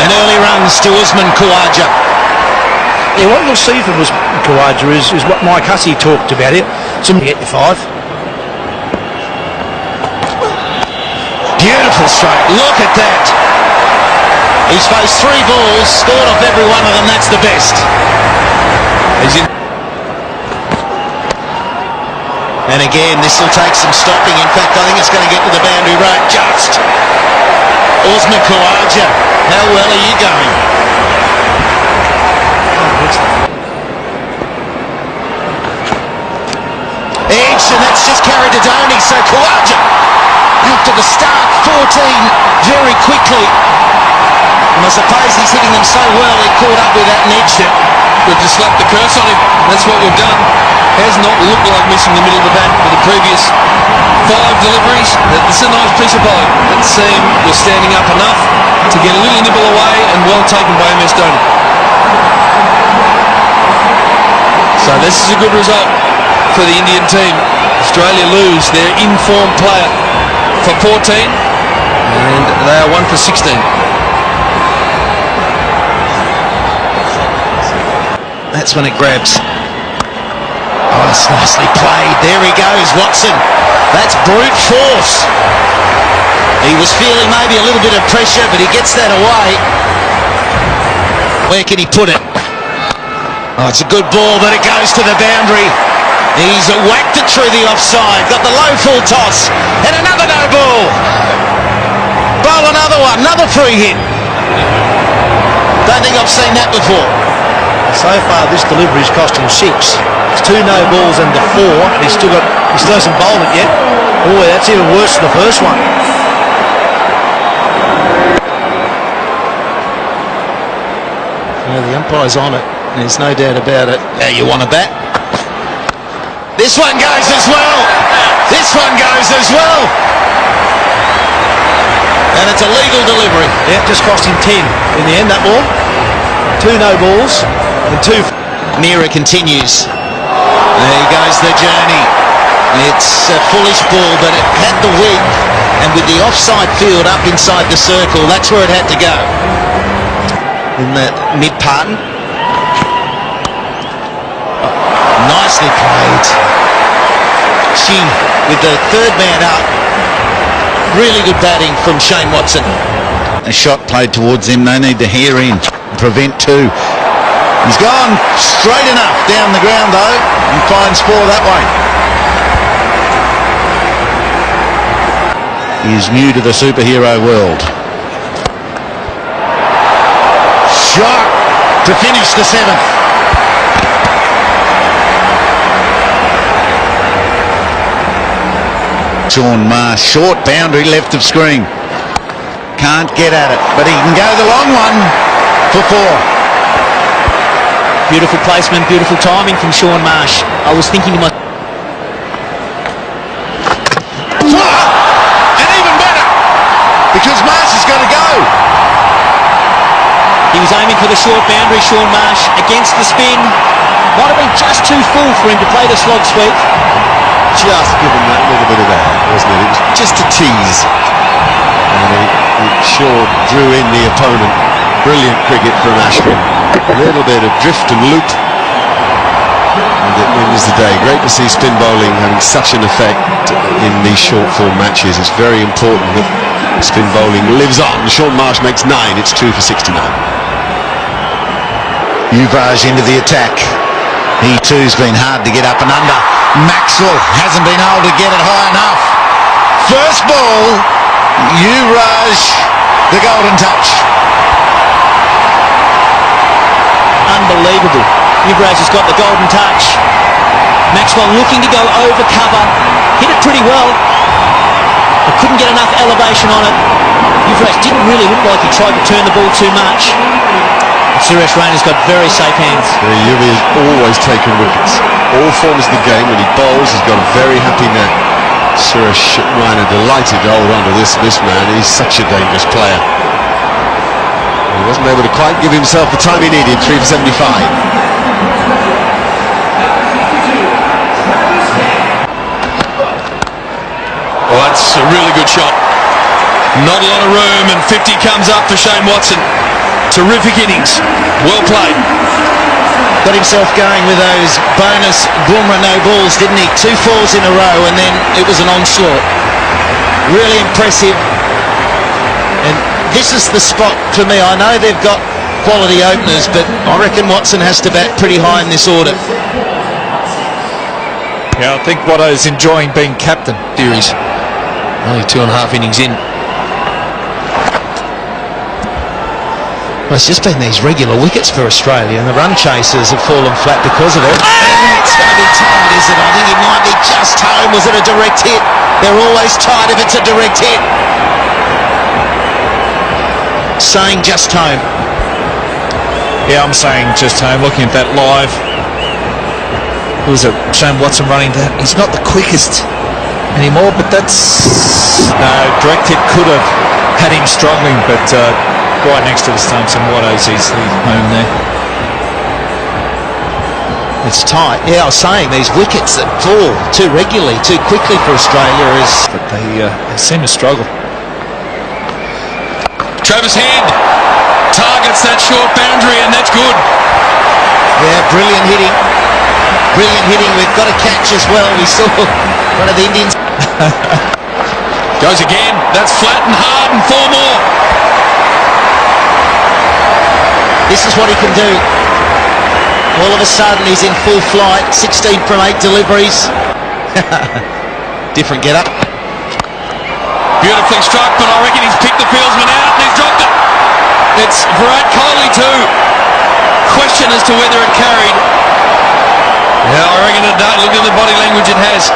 And early runs to Usman Khawaja. Yeah, what you'll see from Khawaja is what Mike Hussey talked about it. Some get your 5. Beautiful stroke. Look at that. He's faced 3 balls, scored off every one of them. That's the best. He's in. And again, this will take some stopping. In fact, I think it's going to get to the boundary road just. Usman Khawaja, how well are you going? Edge, and that's just carried to Dhoni. So Khawaja, after the start, 14 very quickly. And I suppose he's hitting them so well, he caught up with that and edged it. We've just slapped the curse on him. That's what we've done. Has not looked like missing the middle of the bat for the previous 5 deliveries. It's a nice piece of bowling. That seam was standing up enough to get a little nibble away, and well taken by MS Dhoni. So this is a good result for the Indian team. Australia lose their in-form player for 14, and they are 1 for 16. That's when it grabs. Oh, that's nicely played. There he goes, Watson. That's brute force. He was feeling maybe a little bit of pressure, but he gets that away. Where can he put it? Oh, it's a good ball, but it goes to the boundary. He's whacked it through the offside. Got the low full toss. And another no ball. Bowl another one. Another free hit. Don't think I've seen that before. So far, this delivery's cost him 6. It's 2 no balls and the 4. He still hasn't bowled it yet. Oh, that's even worse than the first one. Yeah, the umpire's on it. There's no doubt about it. Now you want a bat? This one goes as well. This one goes as well. And it's a legal delivery. Yeah, just cost him 10 in the end, that ball. 2 no balls and 2. Mira continues. There he goes, the journey. It's a foolish ball, but it had the width, and with the offside field up inside the circle, that's where it had to go. In the mid-part. Nicely played. She, with the 3rd man up, really good batting from Shane Watson. A shot played towards him, they need to hair in, prevent 2. He's gone straight enough down the ground though, and finds 4 that way. He's new to the superhero world. Shot to finish the 7th. Shaun Marsh, short boundary left of screen. Can't get at it, but he can go the long one for 4. Beautiful placement, beautiful timing from Shaun Marsh. I was thinking to myself. And even better, because Marsh has got to go. He was aiming for the short boundary, Shaun Marsh, against the spin. Might have been just too full for him to play the slog sweep. Just given that little bit of air, wasn't it? It was just a tease. And he sure drew in the opponent. Brilliant cricket from Ashwin. A little bit of drift and loop, and it wins the day. Great to see spin bowling having such an effect in these short form matches. It's very important that spin bowling lives on. Shaun Marsh makes 9. It's 2 for 69. Yuvraj into the attack. He too's been hard to get up and under. Maxwell hasn't been able to get it high enough. First ball, Yuvraj, the golden touch. Unbelievable. Yuvraj has got the golden touch. Maxwell looking to go over cover. Hit it pretty well, but couldn't get enough elevation on it. Yuvraj didn't really look like he tried to turn the ball too much. Suresh Raiна's got very safe hands. Yuvi has always taken wickets. All forms of the game. When he bowls, he's got a very happy neck. Suresh Raina delighted to hold on to this man. He's such a dangerous player. He wasn't able to quite give himself the time he needed. 3 for 75. Well, that's a really good shot. Not a lot of room, and 50 comes up for Shane Watson. Terrific innings. Well played. Got himself going with those bonus Bumrah no balls, didn't he? 2 fours in a row, and then it was an onslaught. Really impressive. And this is the spot for me. I know they've got quality openers, but I reckon Watson has to bat pretty high in this order. Yeah, I think Watto's enjoying being captain. Series. Only 2.5 innings in. Well, it's just been these regular wickets for Australia, and the run chasers have fallen flat because of it. And it's going to be tight, is it? I think it might be just home. Was it a direct hit? They're always tight if it's a direct hit. Saying just home. Yeah, I'm saying just home. Looking at that live, who was it? Shane Watson running that. He's not the quickest anymore, but that's direct hit could have had him struggling, but right next to the stumps, and Watto's easily home there. It's tight. Yeah, I was saying these wickets that fall too regularly, too quickly for Australia is... But they seem to struggle. Travis Head targets that short boundary, and that's good. Yeah, brilliant hitting. Brilliant hitting. We've got a catch as well. We saw one of the Indians. Goes again. That's flat and hard, and 4 more. This is what he can do. All of a sudden he's in full flight. 16 from 8 deliveries. Different get up. Beautifully struck, but I reckon he's picked the fieldsman out and he's dropped it. It's Virat Kohli too. Question as to whether it carried. Yeah, I reckon it does. Look at the body language it has.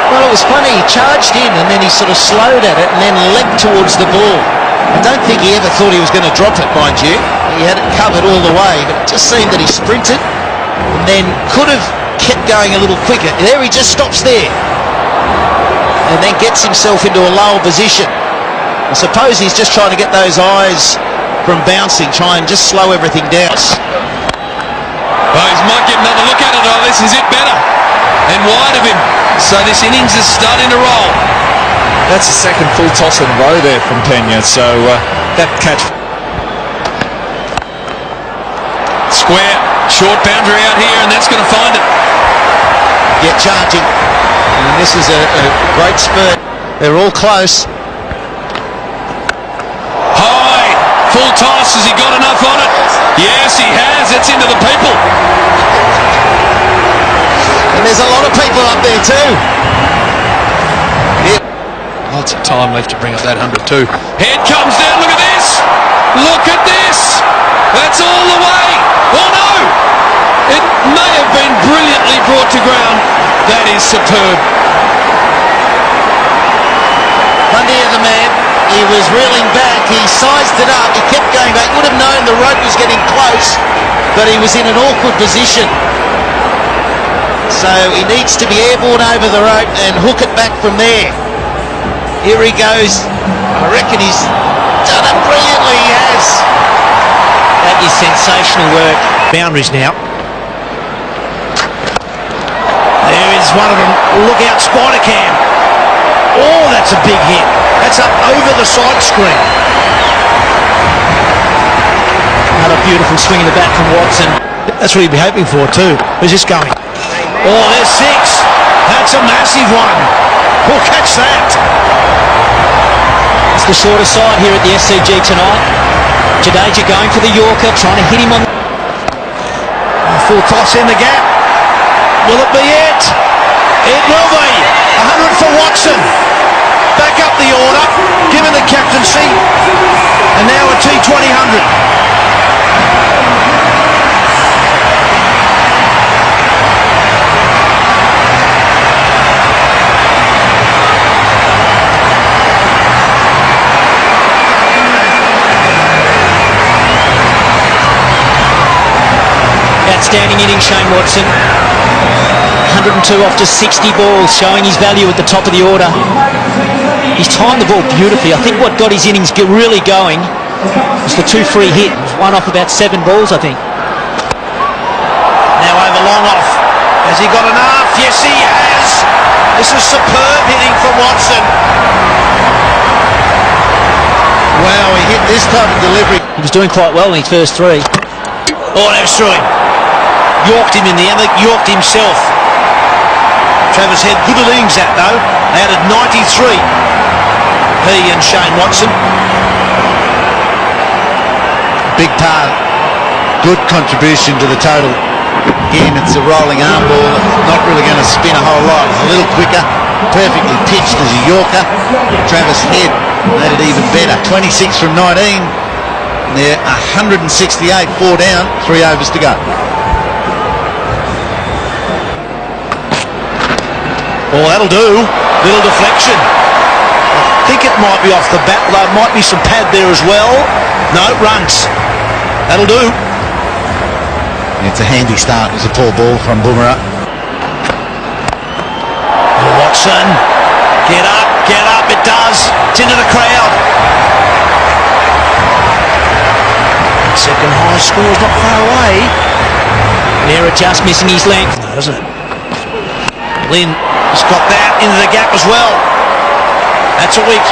Well, it was funny. He charged in and then he sort of slowed at it and then leapt towards the ball. I don't think he ever thought he was going to drop it, mind you. He had it covered all the way, but it just seemed that he sprinted and then could have kept going a little quicker. There he just stops there and then gets himself into a lower position. I suppose he's just trying to get those eyes from bouncing, try and just slow everything down. Well, he might get another look at it. Oh, this is it better. And wide of him. So this innings is starting to roll. That's the second full toss in a row there from Pena, so that catch. Square, short boundary out here, and that's going to find it. Get charging. And this is a great spurt. They're all close. High, full toss. Has he got enough on it? Yes, he has. It's into the people. And there's a lot of people up there too. Lots of time left to bring up that 102. Head comes down. Look at this. Look at this. That's all the way. Oh no. It may have been brilliantly brought to ground. That is superb. Bundy, the man, he was reeling back. He sized it up. He kept going back. Would have known the rope was getting close, but he was in an awkward position. So he needs to be airborne over the rope and hook it back from there. Here he goes. I reckon he's done it brilliantly. He has. That is sensational work. Boundaries now. There is one of them. Look out, Spider Cam. Oh, that's a big hit. That's up over the side screen. Another beautiful swing in the bat from Watson. That's what he'd be hoping for too. Where's this going? Oh, there's 6. That's a massive one. Who'll catch that? It's the shorter side here at the SCG tonight. Jadeja going for the Yorker, trying to hit him on. Full toss in the gap. Will it be it? It will be. 100 for Watson. Back up the order. Given the captaincy. And now a T20 100. Outstanding inning, Shane Watson. 102 off just 60 balls, showing his value at the top of the order. He's timed the ball beautifully. I think what got his innings really going was the 2 free hit. One off about 7 balls, I think. Now over long off. Has he got enough? Yes, he has. This is superb hitting from Watson. Wow, he hit this type of delivery. He was doing quite well in his first three. Oh, that was through him. Yorked him in the end, yorked himself. Travis Head, good innings that though. They added 93. He and Shane Watson. Big part, good contribution to the total. Again, it's a rolling arm ball, not really going to spin a whole lot. A little quicker, perfectly pitched as a Yorker. Travis Head made it even better. 26 from 19. They're 168, 4 down, 3 overs to go. Oh, that'll do. Little deflection. I think it might be off the bat, though it might be some pad there as well. No, runs. That'll do. It's a handy start. It was a poor ball from Boomerang. Watson, get up, it does. It's into the crowd. Second highest score is not far away. Mera just missing his length. No, doesn't it? Lynn has got that into the gap as well. That's what we've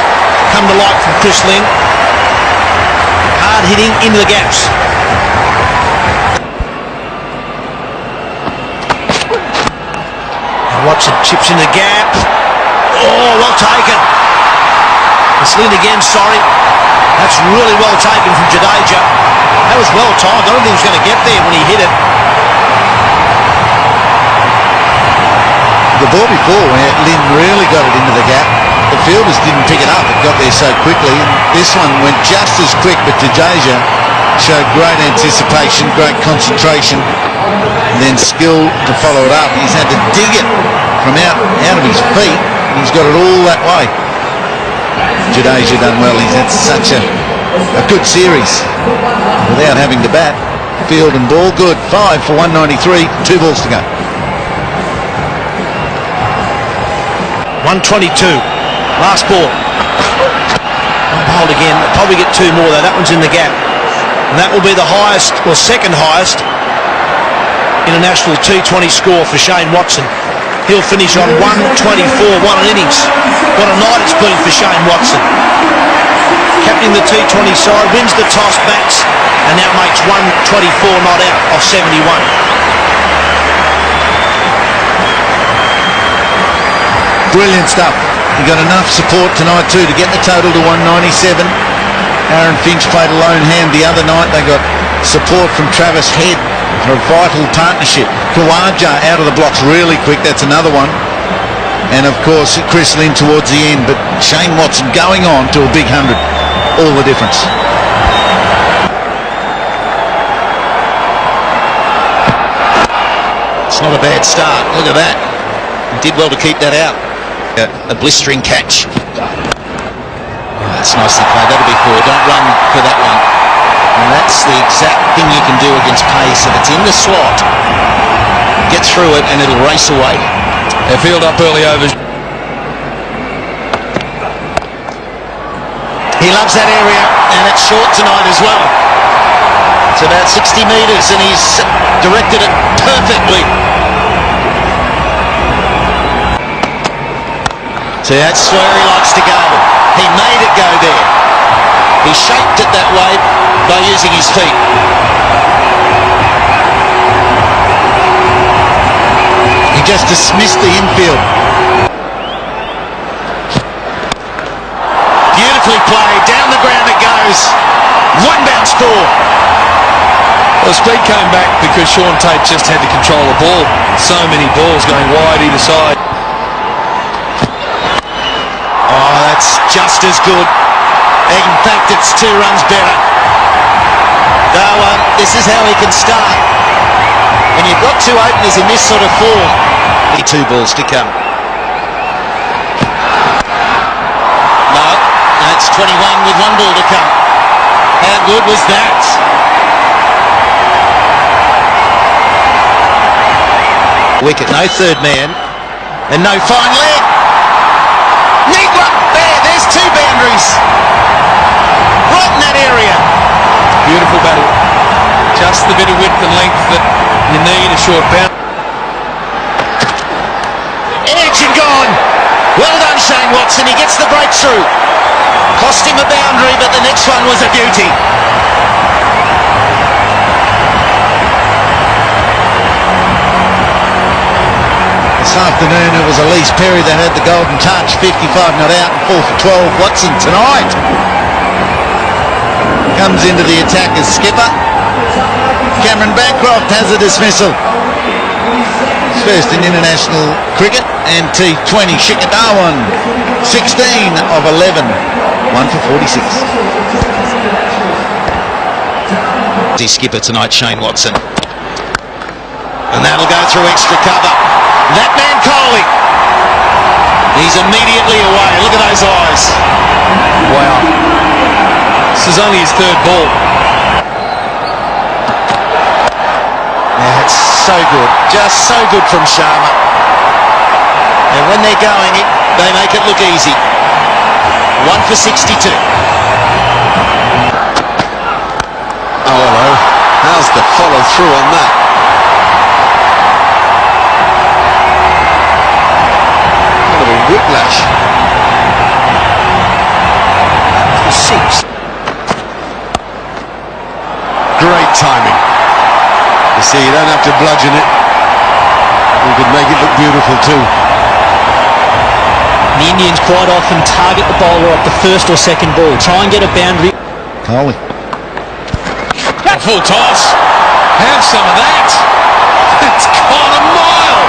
come to like from Chris Lynn. Hard hitting into the gaps. Watson chips in the gap. Oh, well taken. It's Lynn again, sorry. That's really well taken from Jadeja. That was well timed. I don't think he was going to get there when he hit it. The ball before, where Lynn really got it into the gap, the fielders didn't pick it up. It got there so quickly. And this one went just as quick, but Jadeja showed great anticipation, great concentration, and then skill to follow it up. He's had to dig it from out of his feet, and he's got it all that way. Jadeja done well. He's had such a good series without having to bat. Field and ball good. 5 for 193. 2 balls to go. 122. Last ball. Hold again. They'll probably get 2 more though. That one's in the gap. And that will be the highest, or second highest, international T20 score for Shane Watson. He'll finish on 124, 1 innings. What a night it's been for Shane Watson. Captaining the T20 side, wins the toss, bats, and now makes 124 not out of 71. Brilliant stuff. He got enough support tonight too to get the total to 197. Aaron Finch played a lone hand the other night. They got support from Travis Head for a vital partnership. Khawaja out of the blocks really quick. That's another one. And of course Chris Lynn towards the end. But Shane Watson going on to a big 100. All the difference. It's not a bad start. Look at that. He did well to keep that out. A blistering catch. Oh, that's nicely played. That'll be 4. Don't run for that one. And that's the exact thing you can do against pace. If it's in the slot, get through it and it'll race away. They field up early overs. He loves that area, and it's short tonight as well. It's about 60 metres, and he's directed it perfectly. So that's where he likes to go. He made it go there. He shaped it that way by using his feet. He just dismissed the infield. Beautifully played. Down the ground it goes. 1 bounce ball. Well, speed came back because Sean Tate just had to control the ball. So many balls going wide either side. Oh, that's just as good. In fact, it's 2 runs better. Though this is how he can start. When you've got 2 openers in this sort of form, 2 balls to come. No, that's 21 with 1 ball to come. How good was that? Wicket, no third man, and no fine leg. Negro, there's 2 boundaries. Right in that area. Beautiful batting. Just the bit of width and length that you need a short bounce. Edge and gone. Well done, Shane Watson. He gets the breakthrough. Cost him him a boundary, but the next one was a beauty. This afternoon it was Elise Perry that had the golden touch, 55 not out and 4 for 12. Watson tonight comes into the attack as skipper. Cameron Bancroft has a dismissal. His first in international cricket and T20. Shikhar Dhawan, 16 of 11, 1 for 46. The skipper tonight, Shane Watson. And that'll go through extra cover. That man Coley, he's immediately away. Look at those eyes. Wow. This is only his third ball. Yeah, it's so good. Just so good from Sharma. And when they're going, they make it look easy. 1 for 62. Oh, hello. How's the follow through on that? Kind of a whiplash. For 6. Great timing. You see, you don't have to bludgeon it. You could make it look beautiful too. The Indians quite often target the bowler off the first or second ball. Try and get a boundary. Coley. A full toss. Have some of that. That's gone a mile.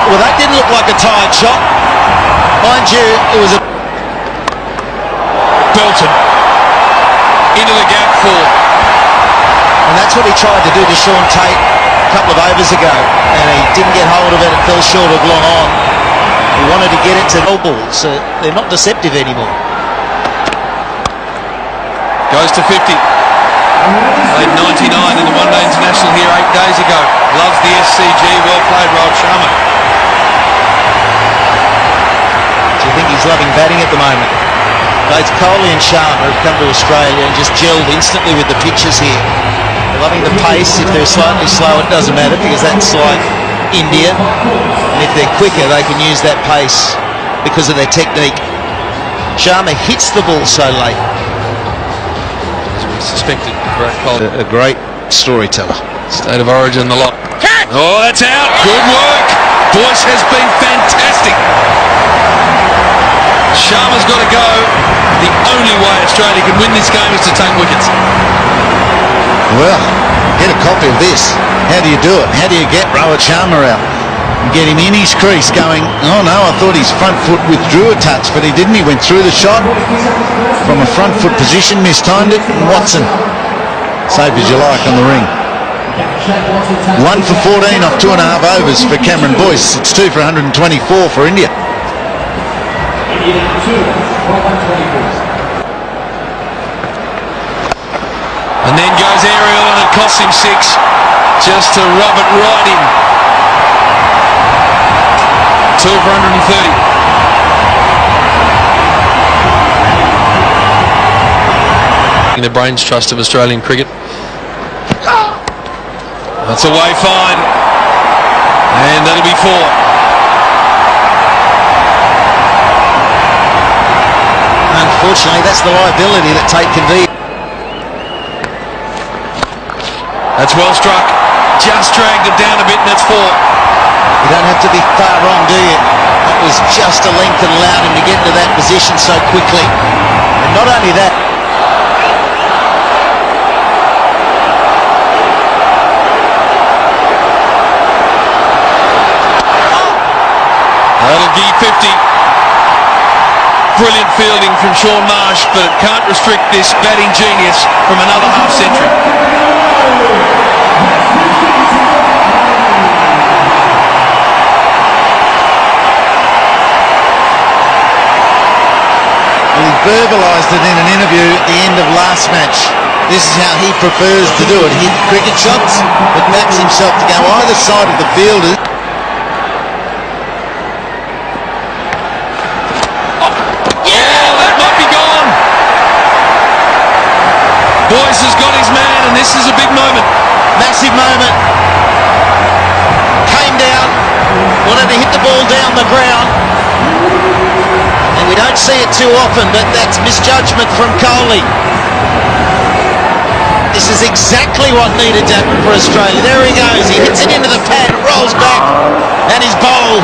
Well, that didn't look like a tired shot. Mind you, it was a... Belton. Into the gap for. And that's what he tried to do to Sean Tate a couple of overs ago. And he didn't get hold of it. It fell short of long on. He wanted to get it to no balls. So they're not deceptive anymore. Goes to 50. Played 99 in the one-day international here 8 days ago. Loves the SCG. Well played, Rohit Sharma. Do you think he's loving batting at the moment? Both Coley and Sharma have come to Australia and just gelled instantly with the pitches here. They're loving the pace. If they're slightly slow, it doesn't matter because that's like India. And if they're quicker, they can use that pace because of their technique. Sharma hits the ball so late. As we suspected, Virat Kohli. A great storyteller. State of origin, the lot. Oh, that's out. Good work. Boyce has been fantastic. Sharma's got to go. The only way Australia can win this game is to take wickets. Well, get a copy of this. How do you do it? How do you get Rohit Sharma out and get him in his crease going, oh no, I thought his front foot withdrew a touch, but he didn't. He went through the shot from a front foot position, mistimed it, and Watson, save as you like on the ring. 1 for 14 off 2.5 overs for Cameron Boyce. It's 2 for 124 for India. And then goes aerial and it costs him 6 just to rub it right in. 2 for 130. In the brains trust of Australian cricket. That's away fine. And that'll be 4. Unfortunately, that's the liability that Tate can be. That's well struck. Just dragged it down a bit and that's 4. You don't have to be far wrong, do you? That was just a length and allowed him to get into that position so quickly. And not only that, that'll give 50. Brilliant fielding from Shaun Marsh, but it can't restrict this batting genius from another half century. well, he verbalised it in an interview at the end of last match. This is how he prefers to do it. Hit cricket shots, but backs himself to go either side of the fielder. Boyce has got his man and this is a big moment. Massive moment. Came down, wanted to hit the ball down the ground. And we don't don't see it too often, but that's misjudgment from Kohli. This is exactly what needed to happen for Australia. There he goes, he hits it into the pad, rolls back, and he's bowled.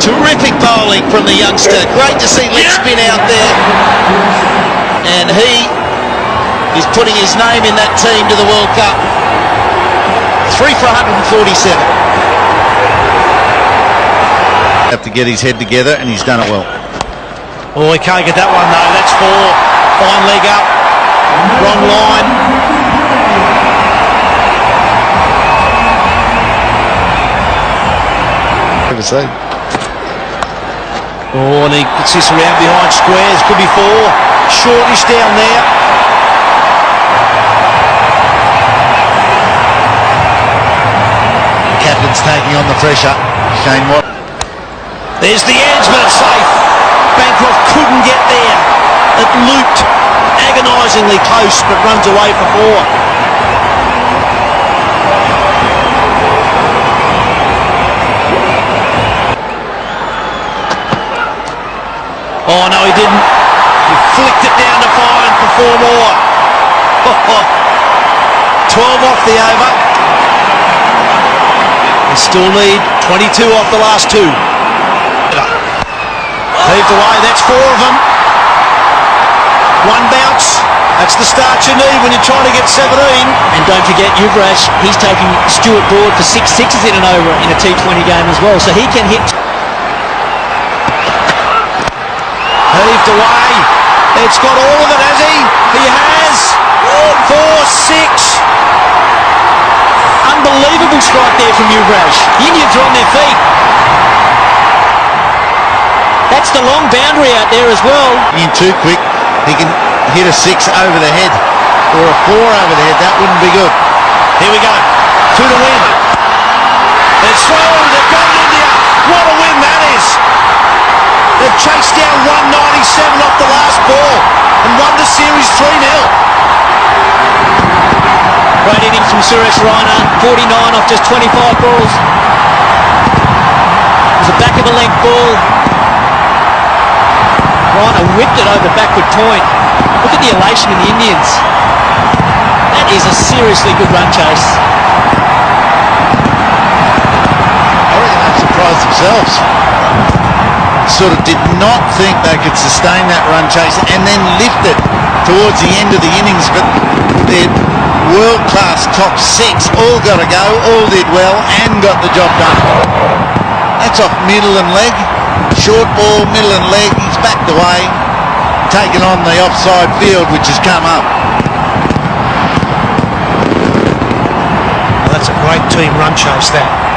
Terrific bowling from the youngster. Great to see leg spin out there. And he is putting his name in that team to the World Cup. 3 for 147. Have to get his head together, and he's done it well. Oh, he can't get that one though. That's 4. Fine leg up. Wrong line. Never say. Oh, and he gets this around behind squares. Could be 4. Shortish down there. Captain's taking on the pressure. Shane Watt. There's the edge, but it's safe. Bancroft couldn't get there. It looped agonisingly close, but runs away for 4. Oh, no, he didn't. He flicked it down to Fine for 4 more. 12 off the over. They still need 22 off the last 2. Heaved away, that's 4 of them. 1 bounce. That's the start you need when you're trying to get 17. And don't forget Yuvraj, he's taking Stuart Broad for 6 sixes in and over in a T20 game as well, so he can hit. Heaved away. It's got all of it, has he? He has. 4, 6. Unbelievable strike there from Yuvraj. The Indians are on their feet. That's the long boundary out there as well. In too quick, he can hit a 6 over the head or a 4 over the head. That wouldn't be good. Here we go. 2 to win. It's through. They've got it, India. What a win that is. They've chased down 197 off the last ball and won the series 3-0. Great innings from Suresh Raina, 49 off just 25 balls. It was a back of a length ball. Raina whipped it over backward point. Look at the elation in the Indians. That is a seriously good run chase. I reckon they surprised themselves. Sort of did not think they could sustain that run chase and then lift it towards the end of the innings, but their world-class top 6 all got to go, all did well and got the job done. That's off middle and leg, short ball, middle and leg. He's backed away, taken on the offside field which has come up. Well, that's a great team run chase, that.